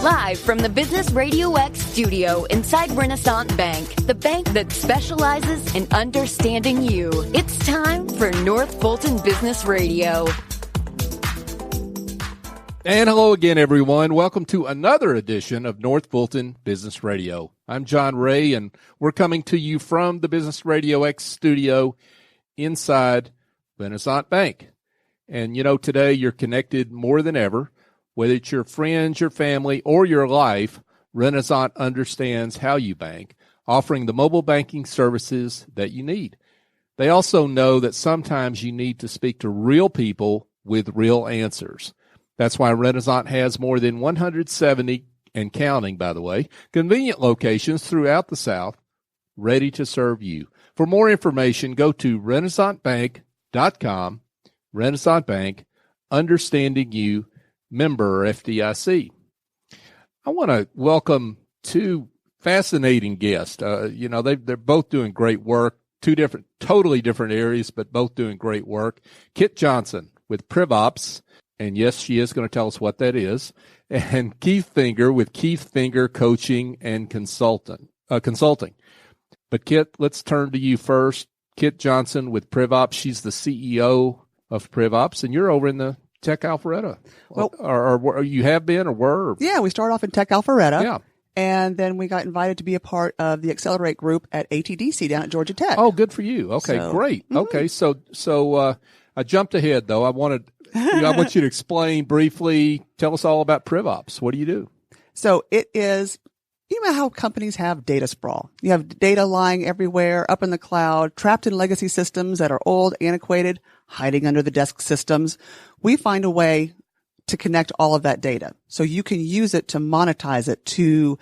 Live from the Business Radio X studio inside Renaissance Bank, the bank that specializes in understanding you. It's time for North Fulton Business Radio. And hello again, everyone. Welcome to another edition of North Fulton Business Radio. I'm John Ray, and we're coming to you from the Business Radio X studio inside Renaissance Bank. And, you know, today you're connected more than ever. Whether it's your friends, your family, or your life, Renaissance understands how you bank, offering the mobile banking services that you need. They also know that sometimes you need to speak to real people with real answers. That's why Renaissance has more than 170, and counting, by the way, convenient locations throughout the South ready to serve you. For more information, go to renaissancebank.com. Renaissance Bank, understanding you, member FDIC. I want to welcome two fascinating guests. They're both doing great work, totally different areas, but both doing great work. Kit Johnson with PrivOps, and yes, she is going to tell us what that is, and Keith Finger with Keith Finger Coaching and Consulting. But Kit, let's turn to you first. Kit Johnson with PrivOps. She's the CEO of PrivOps, and you're over in the Tech Alpharetta. Well, or you have been or were? Yeah, we started off in Tech Alpharetta. Yeah. And then we got invited to be a part of the Accelerate group at ATDC down at Georgia Tech. Oh, good for you. Okay, great. Mm-hmm. Okay, so I jumped ahead though. I want you to explain briefly. Tell us all about PrivOps. What do you do? So it is, you know how companies have data sprawl. You have data lying everywhere, up in the cloud, trapped in legacy systems that are old, antiquated, hiding under the desk systems. We find a way to connect all of that data so you can use it to monetize it, to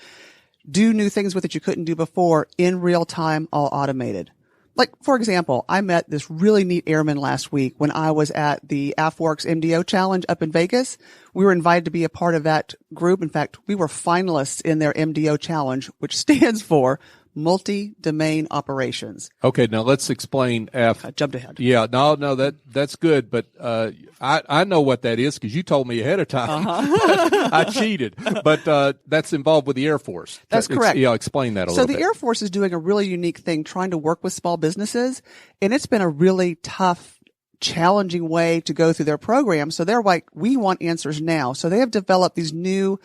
do new things with it you couldn't do before in real time, all automated. Like, for example, I met this really neat airman last week when I was at the AFWorks MDO Challenge up in Vegas. We were invited to be a part of that group. In fact, we were finalists in their MDO Challenge, which stands for Multi-Domain Operations. Okay, now let's explain F. I jumped ahead. Yeah, no, that's good, but I know what that is because you told me ahead of time. Uh-huh. I cheated, but that's involved with the Air Force. That's correct. Explain that a little bit. So the Air Force is doing a really unique thing, trying to work with small businesses, and it's been a really tough, challenging way to go through their program. So they're like, we want answers now. So they have developed these new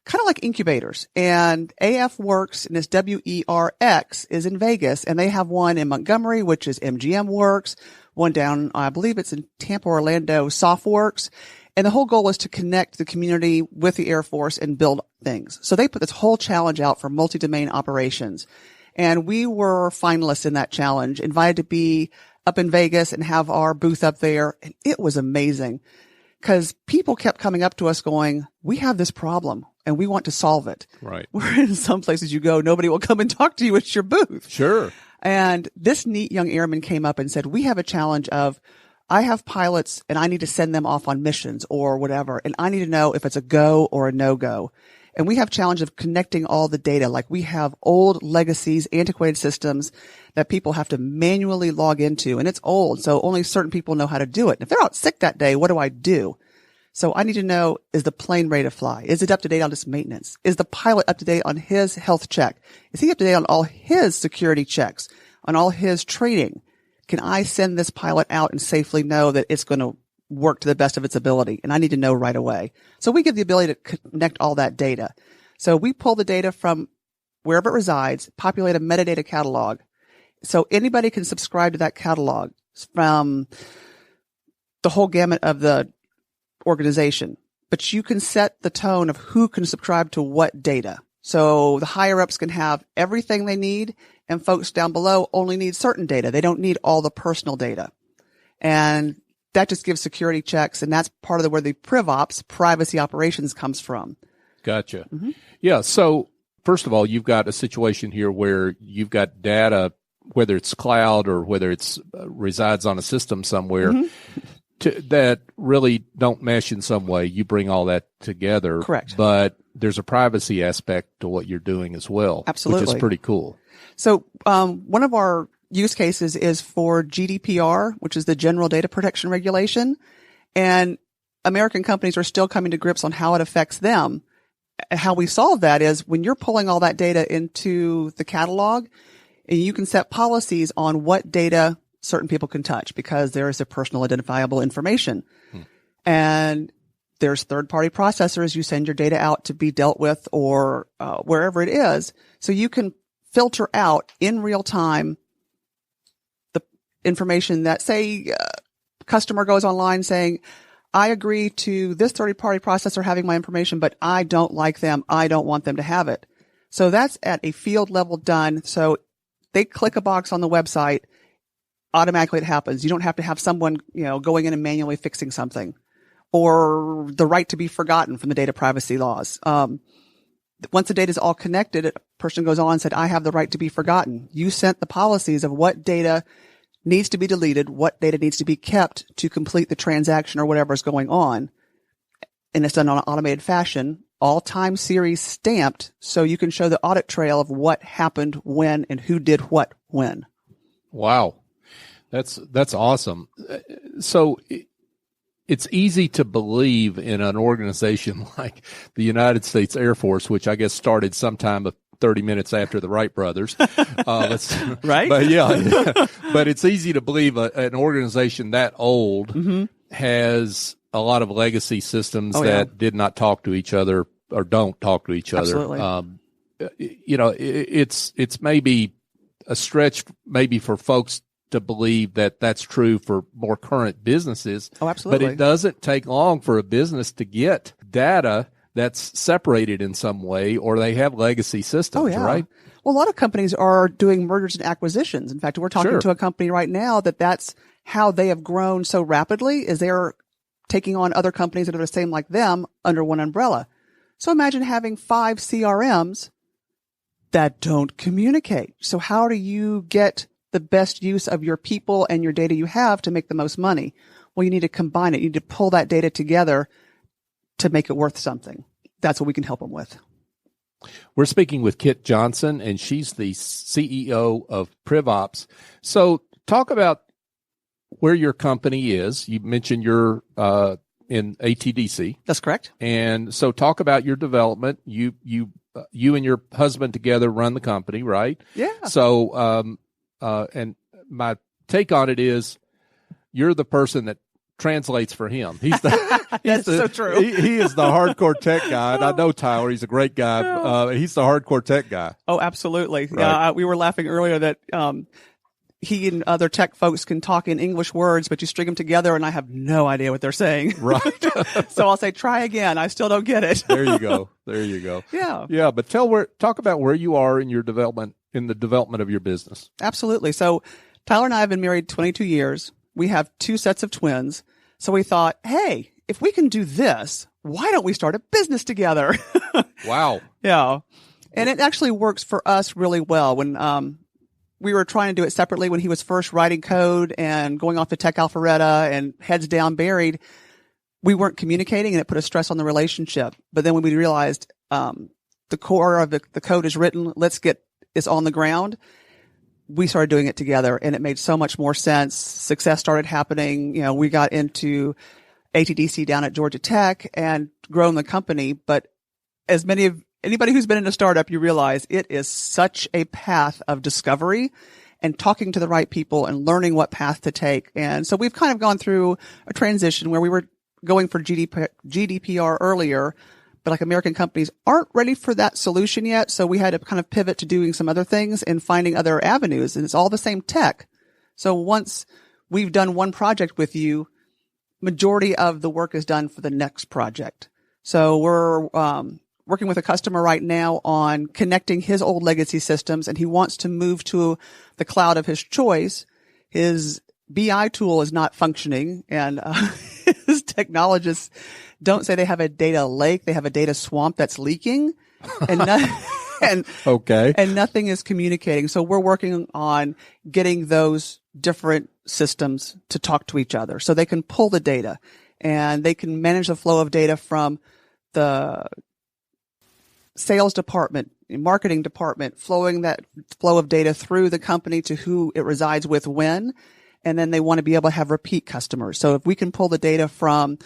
kind of like incubators, and AFWorks, and it's WERX, is in Vegas, and they have one in Montgomery, which is MGM Works, one down, I believe it's in Tampa, Orlando, SoftWorks, and the whole goal is to connect the community with the Air Force and build things. So they put this whole challenge out for multi-domain operations, and we were finalists in that challenge, invited to be up in Vegas and have our booth up there, and it was amazing. Because people kept coming up to us going, we have this problem and we want to solve it. Right. Where in some places you go, nobody will come and talk to you at your booth. Sure. And this neat young airman came up and said, we have a challenge of, I have pilots and I need to send them off on missions or whatever. And I need to know if it's a go or a no-go. And we have challenge of connecting all the data. Like we have old legacies, antiquated systems that people have to manually log into. And it's old, so only certain people know how to do it. If they're out sick that day, what do I do? So I need to know, is the plane ready to fly? Is it up to date on its maintenance? Is the pilot up to date on his health check? Is he up to date on all his security checks, on all his training? Can I send this pilot out and safely know that it's going to work to the best of its ability? And I need to know right away. So we give the ability to connect all that data. So we pull the data from wherever it resides, populate a metadata catalog. So anybody can subscribe to that catalog from the whole gamut of the organization, but you can set the tone of who can subscribe to what data. So the higher ups can have everything they need, and folks down below only need certain data. They don't need all the personal data. And that just gives security checks, and that's part of where the PrivOps, privacy operations, comes from. Gotcha. Mm-hmm. Yeah, so first of all, you've got a situation here where you've got data, whether it's cloud or whether it's resides on a system somewhere, that really don't mesh in some way. You bring all that together. Correct. But there's a privacy aspect to what you're doing as well. Absolutely. Which is pretty cool. So one of our use cases is for GDPR, which is the General Data Protection Regulation. And American companies are still coming to grips on how it affects them. how we solve that is when you're pulling all that data into the catalog, and you can set policies on what data certain people can touch because there is a personal identifiable information. And there's third-party processors. You send your data out to be dealt with or wherever it is. So you can filter out in real time the information that, say, customer goes online saying, I agree to this third-party processor having my information, but I don't like them. I don't want them to have it. So that's at a field level done. So they click a box on the website, automatically it happens. You don't have to have someone, going in and manually fixing something. Or the right to be forgotten from the data privacy laws. Once the data is all connected, a person goes on and said, I have the right to be forgotten. You sent the policies of what data needs to be deleted, what data needs to be kept to complete the transaction or whatever is going on. And it's done on an automated fashion, all time series stamped, so you can show the audit trail of what happened when and who did what when. Wow. That's awesome. So it's easy to believe in an organization like the United States Air Force, which I guess started sometime 30 minutes after the Wright brothers. Right? But but it's easy to believe an organization that old has a lot of legacy systems that did not talk to each other or don't talk to each other. Absolutely. It's maybe a stretch maybe for folks to believe that that's true for more current businesses. Oh, absolutely. But it doesn't take long for a business to get data that's separated in some way, or they have legacy systems, right? Well, a lot of companies are doing mergers and acquisitions. In fact, we're talking to a company right now that's how they have grown so rapidly is they're taking on other companies that are the same like them under one umbrella. So imagine having 5 CRMs that don't communicate. So how do you get the best use of your people and your data you have to make the most money? Well, you need to combine it. You need to pull that data together to make it worth something. That's what we can help them with. We're speaking with Kit Johnson, and she's the CEO of PrivOps. So talk about where your company is. You mentioned you're in ATDC. That's correct. And so talk about your development. You and your husband together run the company, right? Yeah. So and my take on it is you're the person that translates for him. That's so true. He is the hardcore tech guy. And I know Tyler, he's a great guy. He's the hardcore tech guy. Oh, absolutely. Right. Yeah, we were laughing earlier that he and other tech folks can talk in English words, but you string them together and I have no idea what they're saying. Right. So I'll say, try again. I still don't get it. There you go. Yeah. Yeah. But talk about where you are in your development, in the development of your business. Absolutely. So Tyler and I have been married 22 years. We have 2 sets of twins. So we thought, hey, if we can do this, why don't we start a business together? Wow. Yeah. And it actually works for us really well. When we were trying to do it separately when he was first writing code and going off to Tech Alpharetta and heads down buried, we weren't communicating and it put a stress on the relationship. But then when we realized the core of the code is written, let's get this on the ground, we started doing it together and it made so much more sense. Success started happening. We got into ATDC down at Georgia Tech and grown the company. But as anybody who's been in a startup, you realize it is such a path of discovery and talking to the right people and learning what path to take. And so we've kind of gone through a transition where we were going for GDPR earlier, but like American companies aren't ready for that solution yet. So we had to kind of pivot to doing some other things and finding other avenues. And it's all the same tech. So once we've done one project with you, majority of the work is done for the next project. So we're working with a customer right now on connecting his old legacy systems, and he wants to move to the cloud of his choice. His BI tool is not functioning, and his technologists don't say they have a data lake. They have a data swamp that's leaking, and and nothing is communicating. So we're working on getting those different systems to talk to each other so they can pull the data and they can manage the flow of data from the sales department, marketing department, flowing that flow of data through the company to who it resides with when. And then they want to be able to have repeat customers. So if we can pull the data from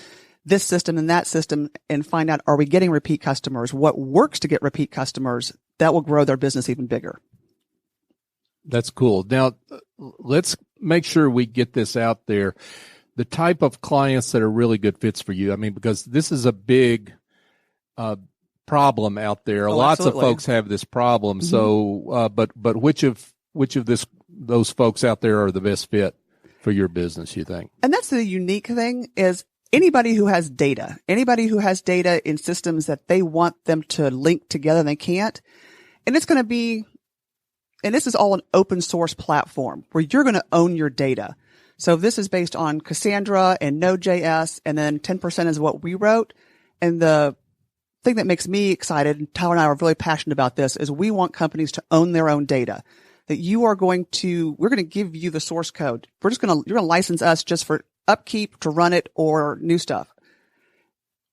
this system and that system and find out, are we getting repeat customers? What works to get repeat customers? That will grow their business even bigger. That's cool. Now, let's make sure we get this out there. The type of clients that are really good fits for you. I mean, because this is a big problem out there. Lots absolutely. of folks have this problem. So, but which of those folks out there are the best fit for your business, you think? And that's the unique thing is anybody who has data in systems that they want them to link together and they can't. And it's going to be, and this is all an open source platform where you're going to own your data. So this is based on Cassandra and Node.js, and then 10% is what we wrote. And the thing that makes me excited, and Tyler and I are really passionate about this, is we want companies to own their own data. That we're going to give you the source code. You're going to license us just for upkeep to run it or new stuff.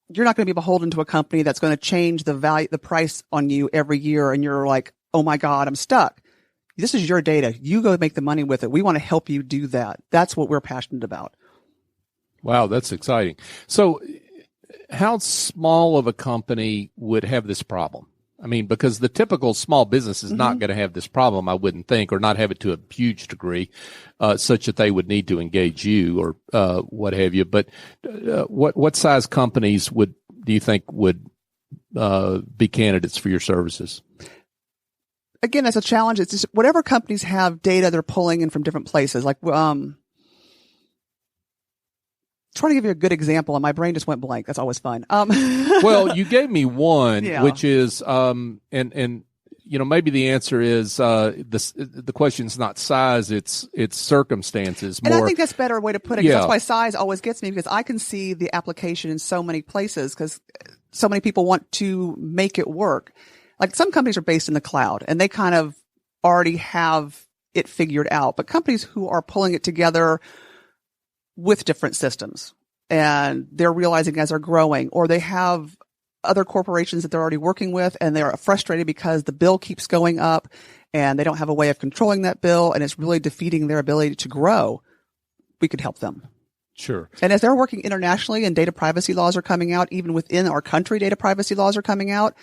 You're not going to be beholden to a company that's going to change the price on you every year. And you're like, oh my God, I'm stuck. This is your data. You go make the money with it. We want to help you do that. That's what we're passionate about. Wow, that's exciting. So how small of a company would have this problem? I mean, because the typical small business is not going to have this problem, I wouldn't think, or not have it to a huge degree, such that they would need to engage you or what have you. But what size companies do you think would be candidates for your services? Again, that's a challenge. It's just whatever companies have data they're pulling in from different places. Like, trying to give you a good example, and my brain just went blank. That's always fun. Well, you gave me one, Yeah. which is, and maybe the answer is the question's not size; it's circumstances. And more. I think that's a better way to put it. 'Cause That's why size always gets me, because I can see the application in so many places because so many people want to make it work. Like some companies are based in the cloud and they kind of already have it figured out, but companies who are pulling it together with different systems and they're realizing as they're growing, or they have other corporations that they're already working with and they're frustrated because the bill keeps going up and they don't have a way of controlling that bill and it's really defeating their ability to grow, we could help them. Sure. And as they're working internationally and data privacy laws are coming out, even within our country, data privacy laws are coming out,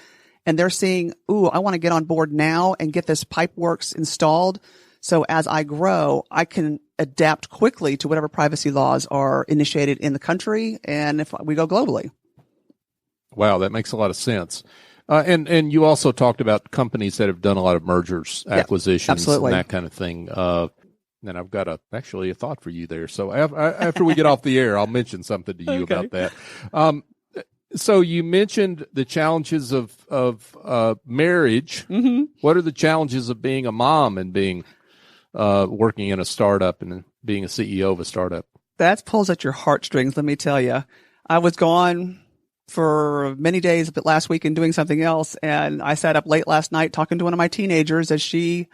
and they're seeing, ooh, I want to get on board now and get this Pipeworks installed. So as I grow, I can adapt quickly to whatever privacy laws are initiated in the country and if we go globally. Wow, that makes a lot of sense. And you also talked about companies that have done a lot of mergers, acquisitions, absolutely. and that kind of thing. And I've got actually a thought for you there. So after we get off the air, I'll mention something to you about that. So you mentioned the challenges of marriage. Mm-hmm. What are the challenges of being a mom and being working in a startup and being a CEO of a startup? That pulls at your heartstrings, let me tell you. I was gone for many days but last week and doing something else, and I sat up late last night talking to one of my teenagers as she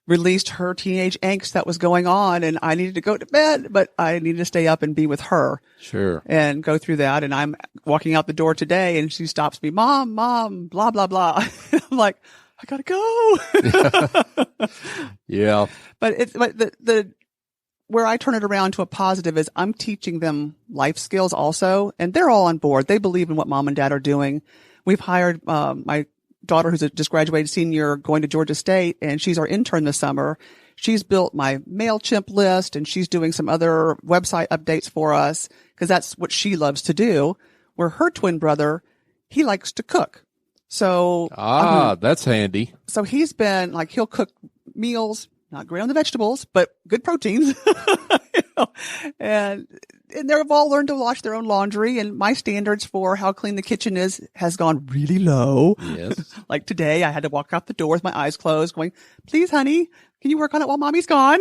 released her teenage angst that was going on, and I needed to go to bed, but I needed to stay up and be with her. Sure. And go through that. And I'm walking out the door today and she stops me, Mom, blah, blah, blah. I'm like, I gotta go. Yeah. But the where I turn it around to a positive is I'm teaching them life skills also, and they're all on board. They believe in what mom and dad are doing. We've hired, my daughter who's a just graduated senior going to Georgia State, and she's our intern this summer. She's built my MailChimp list and she's doing some other website updates for us because that's what she loves to do. Where her twin brother, he likes to cook. So, that's handy. So he's been like, he'll cook meals, not great on the vegetables, but good proteins. And they've all learned to wash their own laundry, and my standards for how clean the kitchen has gone really low. Yes. Like today, I had to walk out the door with my eyes closed going, please, honey, can you work on it while mommy's gone?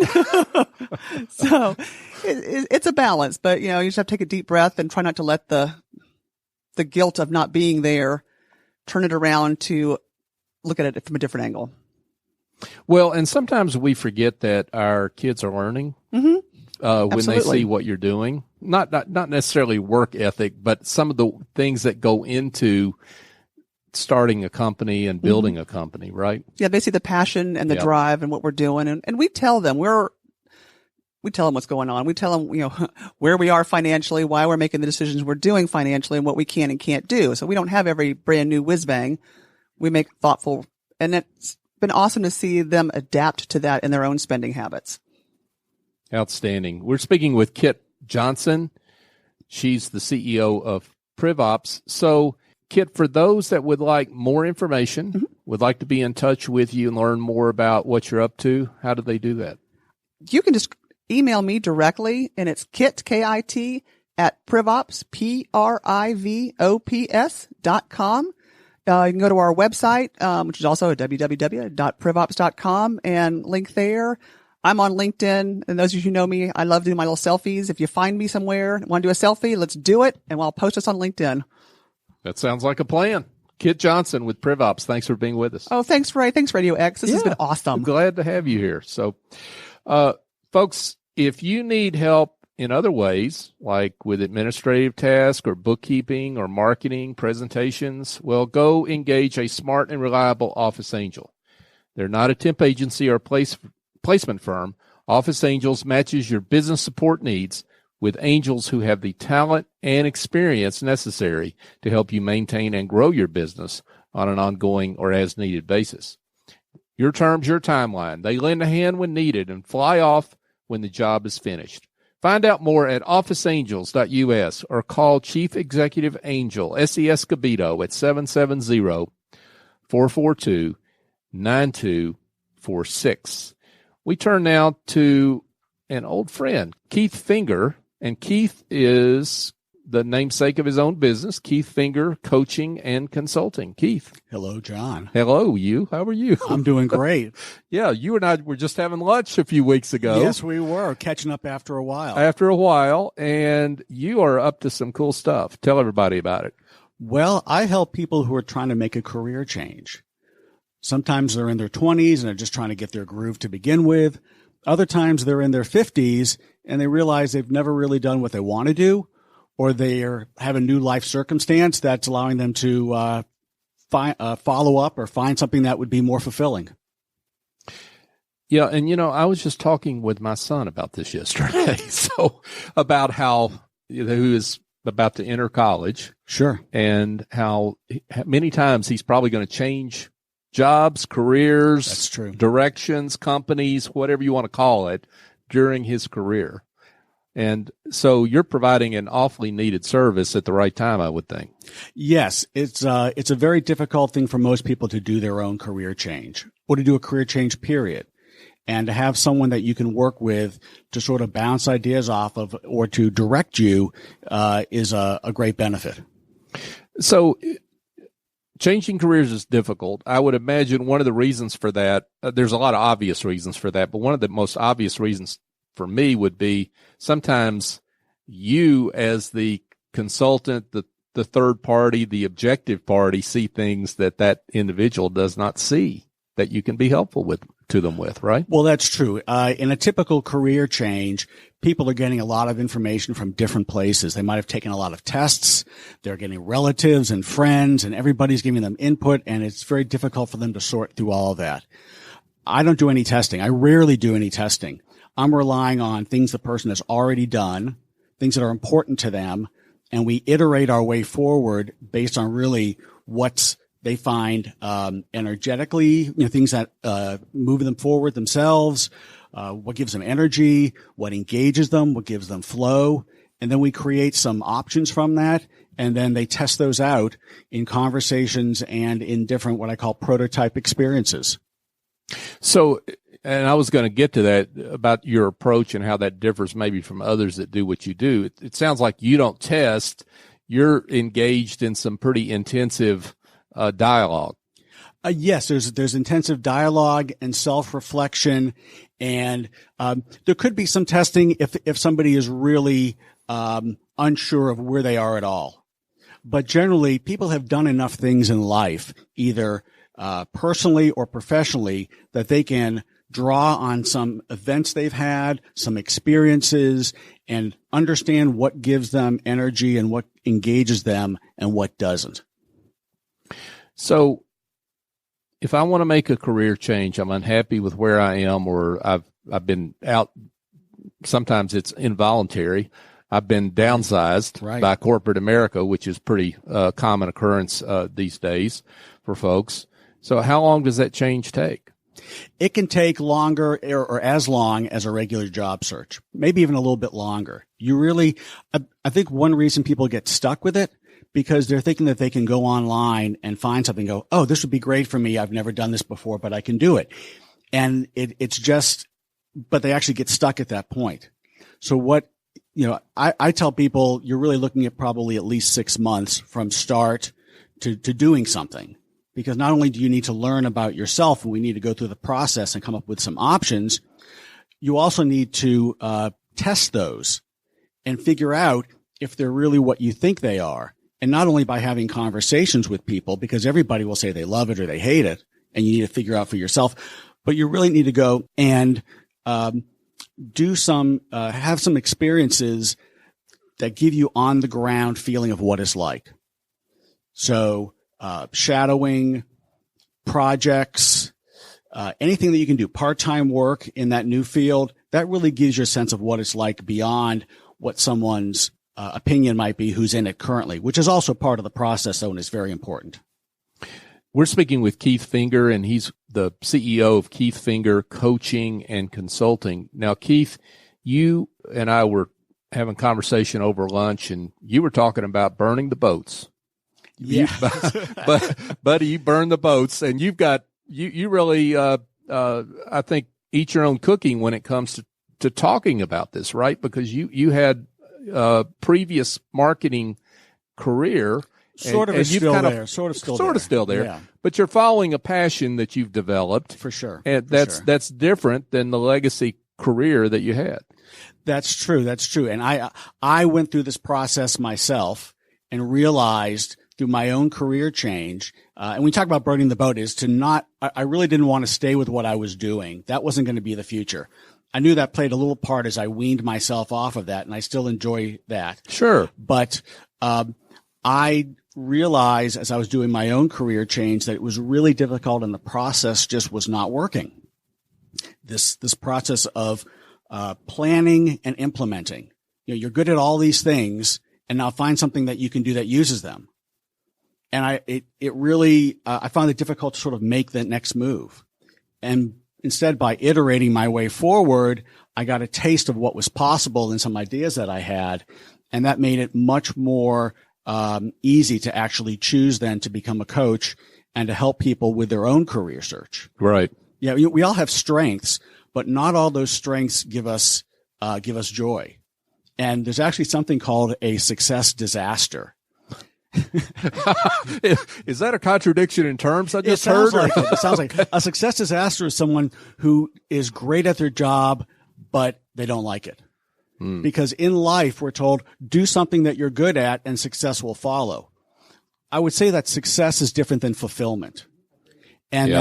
So it's a balance, but you just have to take a deep breath and try not to let the guilt of not being there turn it around to look at it from a different angle. Well, and sometimes we forget that our kids are learning. Mm-hmm. When they see what you're doing, not necessarily work ethic, but some of the things that go into starting a company and building a company, right? Yeah, they see the passion and the drive and what we're doing. And we tell them We tell them what's going on. We tell them, where we are financially, why we're making the decisions we're doing financially, and what we can and can't do. So we don't have every brand new whiz bang. We make thoughtful, and it's been awesome to see them adapt to that in their own spending habits. Outstanding. We're speaking with Kit Johnson. She's the CEO of PrivOps. So, Kit, for those that would like more information, would like to be in touch with you and learn more about what you're up to, how do they do that? You can just email me directly, and it's Kit, K-I-T, at PrivOps, PRIVOPS.com. You can go to our website, which is also www.privops.com, and link there. I'm on LinkedIn, and those of you who know me, I love doing my little selfies. If you find me somewhere and want to do a selfie, let's do it, and I'll post us on LinkedIn. That sounds like a plan. Kit Johnson with PrivOps, thanks for being with us. Oh, thanks, Ray. Thanks, Radio X. This has been awesome. I'm glad to have you here. So, folks, if you need help in other ways, like with administrative tasks or bookkeeping or marketing, presentations, well, go engage a smart and reliable office angel. They're not a temp agency or placement firm. Office Angels matches your business support needs with angels who have the talent and experience necessary to help you maintain and grow your business on an ongoing or as needed basis. Your terms, your timeline. They lend a hand when needed and fly off when the job is finished. Find out more at officeangels.us or call Chief Executive Angel S.E. Escobedo at 770-442-9246. We turn now to an old friend, Keith Finger, and Keith is the namesake of his own business, Keith Finger Coaching and Consulting. Keith. Hello, John. Hello, you. How are you? I'm doing great. Yeah, you and I were just having lunch a few weeks ago. Yes, we were. Catching up after a while. And you are up to some cool stuff. Tell everybody about it. Well, I help people who are trying to make a career change. Sometimes they're in their 20s and they're just trying to get their groove to begin with. Other times they're in their 50s and they realize they've never really done what they want to do, or they have a new life circumstance that's allowing them to follow up or find something that would be more fulfilling. Yeah, and I was just talking with my son about this yesterday. So about how who is about to enter college. Sure. And how many times he's probably going to change jobs, careers, that's true, directions, companies, whatever you want to call it, during his career. And so you're providing an awfully needed service at the right time, I would think. Yes, it's a very difficult thing for most people to do their own career change or to do a career change, period. And to have someone that you can work with to sort of bounce ideas off of or to direct you is a great benefit. So changing careers is difficult. I would imagine one of the reasons for that, there's a lot of obvious reasons for that, but one of the most obvious reasons for me would be sometimes you as the consultant, the third party, the objective party, see things that individual does not see that you can be helpful to them with, right? Well, that's true. In a typical career change, people are getting a lot of information from different places. They might have taken a lot of tests. They're getting relatives and friends, and everybody's giving them input, and it's very difficult for them to sort through all of that. I don't do any testing. I rarely do any testing. I'm relying on things the person has already done, things that are important to them, and we iterate our way forward based on really what they find energetically, things that move them forward themselves, what gives them energy, what engages them, what gives them flow, and then we create some options from that, and then they test those out in conversations and in different what I call prototype experiences. So, and I was going to get to that about your approach and how that differs maybe from others that do what you do. It sounds like you don't test. You're engaged in some pretty intensive dialogue. Yes, there's intensive dialogue and self-reflection, and there could be some testing if somebody is really unsure of where they are at all. But generally, people have done enough things in life, either personally or professionally, that they can draw on some events they've had, some experiences, and understand what gives them energy and what engages them and what doesn't. So if I want to make a career change, I'm unhappy with where I am, or I've been out sometimes it's involuntary. I've been downsized by corporate America, which is pretty common occurrence these days for folks. So how long does that change take? It can take longer or as long as a regular job search, maybe even a little bit longer. I think one reason people get stuck with it, because they're thinking that they can go online and find something and go, oh, this would be great for me. I've never done this before, but I can do it. And but they actually get stuck at that point. So I tell people you're really looking at probably at least 6 months from start to doing something, because not only do you need to learn about yourself, and we need to go through the process and come up with some options, you also need to test those and figure out if they're really what you think they are. And not only by having conversations with people, because everybody will say they love it or they hate it, and you need to figure out for yourself, but you really need to go and have some experiences that give you on the ground feeling of what it's like. So, shadowing, projects, anything that you can do, part-time work in that new field, that really gives you a sense of what it's like beyond what someone's opinion might be who's in it currently, which is also part of the process, though, and is very important. We're speaking with Keith Finger, and he's the CEO of Keith Finger Coaching and Consulting. Now, Keith, you and I were having a conversation over lunch, and you were talking about burning the boats. Yeah. Buddy, you burn the boats, and you really, I think, eat your own cooking when it comes to talking about this, right? Because you had a previous marketing career. Sort of still there. Yeah. But you're following a passion that you've developed. For sure. And that's different than the legacy career that you had. That's true. And I went through this process myself and realized through my own career change, and we talk about burning the boat, is I really didn't want to stay with what I was doing. That wasn't going to be the future. I knew that played a little part as I weaned myself off of that, and I still enjoy that. Sure. But I realized as I was doing my own career change that it was really difficult, and the process just was not working. This process of planning and implementing. You're good at all these things, and now find something that you can do that uses them. And I found it difficult to sort of make the next move. And instead, by iterating my way forward, I got a taste of what was possible and some ideas that I had, and that made it much more easy to actually choose then to become a coach and to help people with their own career search. Right. Yeah, we all have strengths, but not all those strengths give us joy. And there's actually something called a success disaster. Is that a contradiction in terms I just heard? It sounds like a success disaster is someone who is great at their job, but they don't like it. Because in life, we're told, do something that you're good at and success will follow. I would say that success is different than fulfillment. And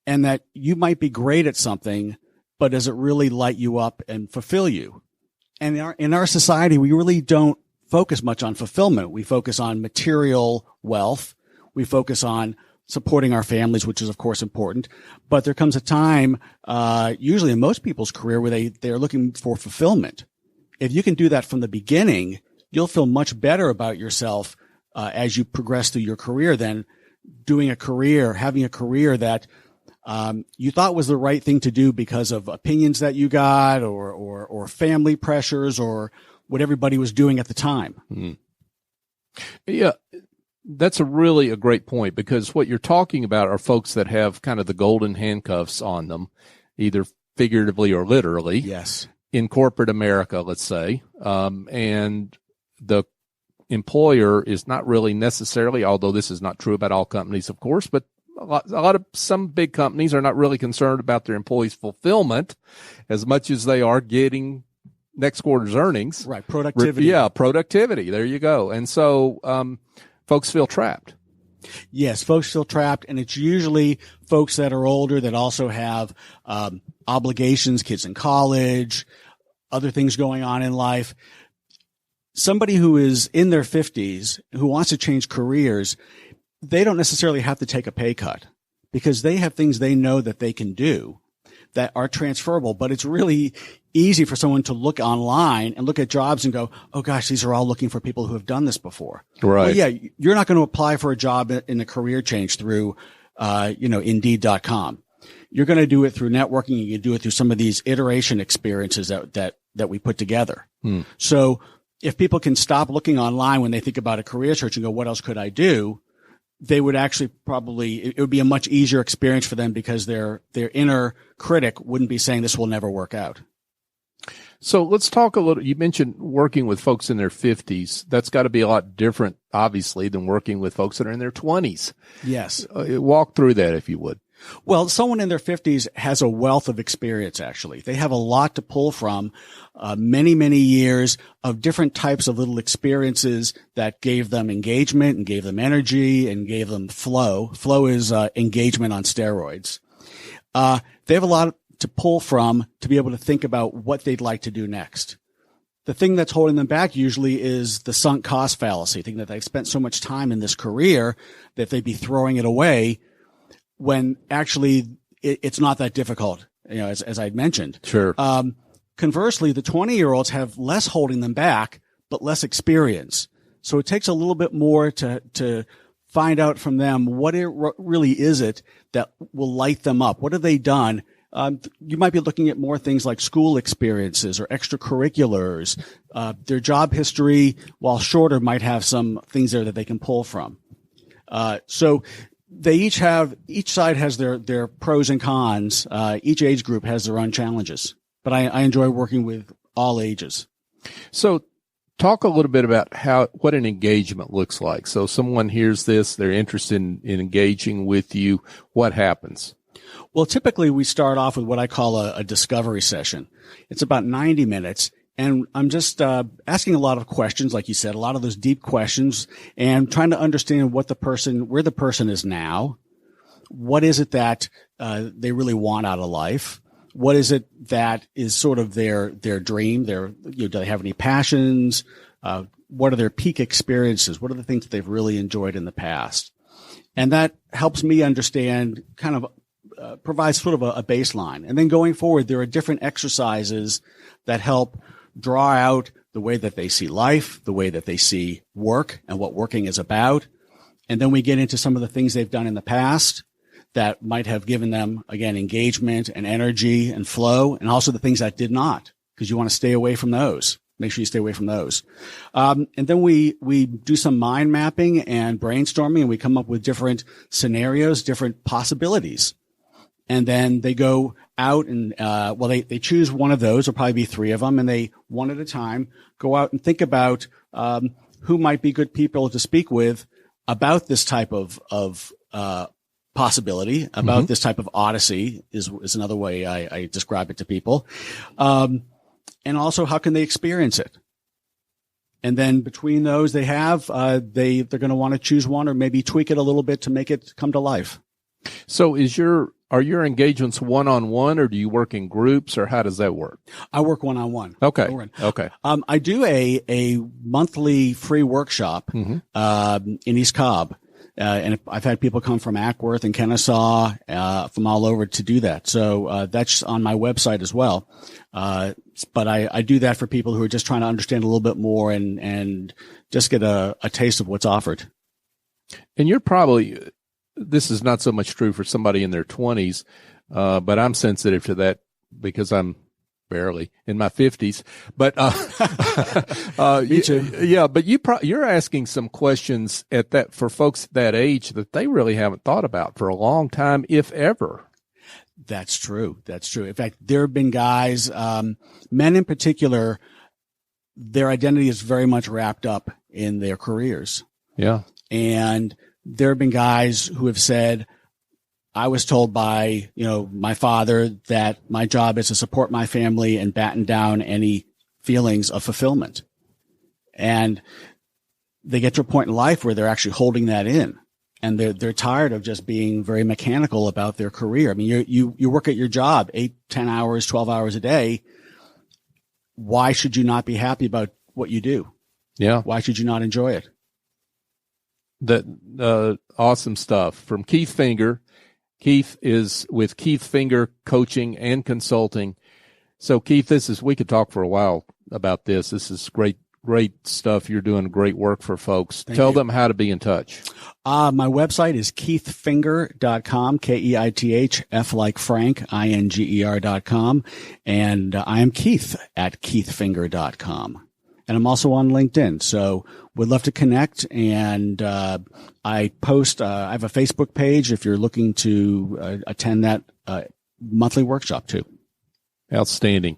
that you might be great at something, but does it really light you up and fulfill you? And in our society, we really don't focus much on fulfillment. We focus on material wealth. We focus on supporting our families, which is, of course, important. But there comes a time, usually in most people's career, where they're looking for fulfillment. If you can do that from the beginning, you'll feel much better about yourself as you progress through your career than having a career that you thought was the right thing to do because of opinions that you got or family pressures or what everybody was doing at the time. Yeah, that's a great point, because what you're talking about are folks that have kind of the golden handcuffs on them, either figuratively or literally. Yes. In corporate America, let's say, and the employer is not really necessarily, although this is not true about all companies, of course, but some big companies are not really concerned about their employees' fulfillment as much as they are getting next quarter's earnings. Right. Productivity. Yeah. Productivity. There you go. And so, folks feel trapped. Yes. Folks feel trapped. And it's usually folks that are older that also have, obligations, kids in college, other things going on in life. Somebody who is in their 50s who wants to change careers, they don't necessarily have to take a pay cut because they have things they know that they can do that are transferable, but it's really easy for someone to look online and look at jobs and go, oh gosh, these are all looking for people who have done this before. Right. Well, yeah, you're not going to apply for a job in a career change through, Indeed.com. You're going to do it through networking. You do it through some of these iteration experiences that we put together. So if people can stop looking online when they think about a career search and go, what else could I do? They would actually it would be a much easier experience for them because their inner critic wouldn't be saying this will never work out. So let's talk a little. You mentioned working with folks in their 50s. That's got to be a lot different, obviously, than working with folks that are in their 20s. Yes. Walk through that, if you would. Well, someone in their 50s has a wealth of experience, actually. They have a lot to pull from, many, many years of different types of little experiences that gave them engagement and gave them energy and gave them flow. Flow is engagement on steroids. They have a lot to pull from to be able to think about what they'd like to do next. The thing that's holding them back usually is the sunk cost fallacy, thinking that they've spent so much time in this career that they'd be throwing it away when actually it's not that difficult, as I'd mentioned. Sure. Conversely, the 20-year-olds have less holding them back, but less experience. So it takes a little bit more to find out from them what really is it that will light them up. What have they done? You might be looking at more things like school experiences or extracurriculars. Their job history, while shorter, might have some things there that they can pull from. So they each side has their pros and cons. Each age group has their own challenges, but I enjoy working with all ages. So talk a little bit about what an engagement looks like. So someone hears this, they're interested in engaging with you. What happens? Well, typically we start off with what I call a discovery session. It's about 90 minutes. And I'm just asking a lot of questions, like you said, a lot of those deep questions, and trying to understand where the person is now. What is it that they really want out of life? What is it that is sort of their dream? Do they have any passions? What are their peak experiences? What are the things that they've really enjoyed in the past? And that helps me understand, kind of provides sort of a baseline. And then going forward, there are different exercises that help draw out the way that they see life, the way that they see work and what working is about. And then we get into some of the things they've done in the past that might have given them, again, engagement and energy and flow, and also the things that did not, because you want to stay away from those. Make sure you stay away from those. And then we do some mind mapping and brainstorming, and we come up with different scenarios, different possibilities. And then they go out and, they choose one of those. There'll probably be 3 of them, and they, one at a time, go out and think about, who might be good people to speak with about this type of possibility, about this type of odyssey is another way I describe it to people. And also, how can they experience it? And then between those they're going to want to choose one or maybe tweak it a little bit to make it come to life. So are your engagements one-on-one, or do you work in groups, or how does that work? I work one-on-one. Okay. Okay. I do a monthly free workshop, in East Cobb. And I've had people come from Ackworth and Kennesaw, from all over to do that. So, that's on my website as well. But I do that for people who are just trying to understand a little bit more and just get a taste of what's offered. And this is not so much true for somebody in their 20s, but I'm sensitive to that because I'm barely in my 50s. But me too. Yeah, but you're asking some questions for folks that age that they really haven't thought about for a long time, if ever. That's true. In fact, there have been guys, men in particular, their identity is very much wrapped up in their careers. Yeah. And there have been guys who have said, I was told by, my father that my job is to support my family and batten down any feelings of fulfillment. And they get to a point in life where they're actually holding that in, and they're tired of just being very mechanical about their career. I mean, you work at your job 8, 10 hours, 12 hours a day. Why should you not be happy about what you do? Yeah. Why should you not enjoy it? That awesome stuff from Keith Finger. Keith is with Keith Finger Coaching and Consulting. So Keith, we could talk for a while about this. This is great stuff. You're doing great work for folks. Tell them how to be in touch. My website is keithfinger.com, Keith, F like Frank, INGER.com. And I am Keith at keithfinger.com. And I'm also on LinkedIn. So would love to connect. And I post, I have a Facebook page if you're looking to attend that monthly workshop too. Outstanding.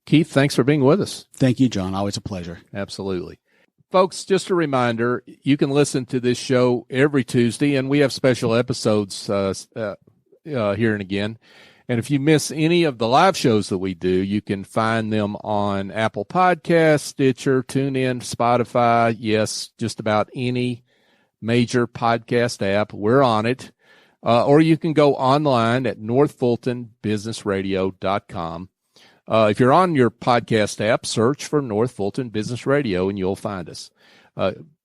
Keith, thanks for being with us. Thank you, John. Always a pleasure. Absolutely. Folks, just a reminder, you can listen to this show every Tuesday, and we have special episodes here and again. And if you miss any of the live shows that we do, you can find them on Apple Podcasts, Stitcher, TuneIn, Spotify. Yes, just about any major podcast app. We're on it. Or you can go online at northfultonbusinessradio.com. If you're on your podcast app, search for North Fulton Business Radio and you'll find us.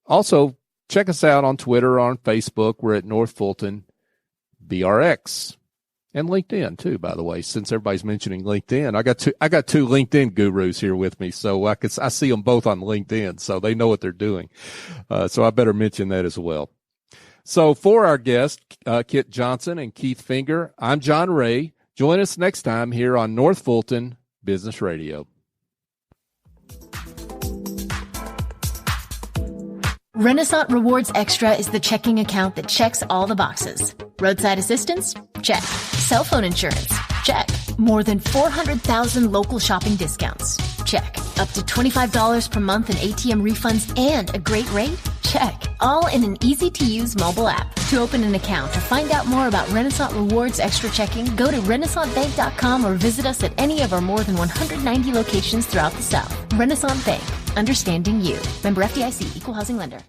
Also, check us out on Twitter or on Facebook. We're at North Fulton BRX. And LinkedIn too, by the way, since everybody's mentioning LinkedIn. I got two LinkedIn gurus here with me, so I see them both on LinkedIn, so they know what they're doing. So I better mention that as well. So for our guests, Kit Johnson and Keith Finger, I'm John Ray. Join us next time here on North Fulton Business Radio. Renaissance Rewards Extra is the checking account that checks all the boxes. Roadside assistance? Check. Cell phone insurance? Check. More than 400,000 local shopping discounts? Check. Up to $25 per month in ATM refunds and a great rate? Check. All in an easy-to-use mobile app. To open an account or find out more about Renaissance Rewards Extra Checking, go to renaissancebank.com or visit us at any of our more than 190 locations throughout the South. Renaissance Bank. Understanding you. Member FDIC. Equal housing lender.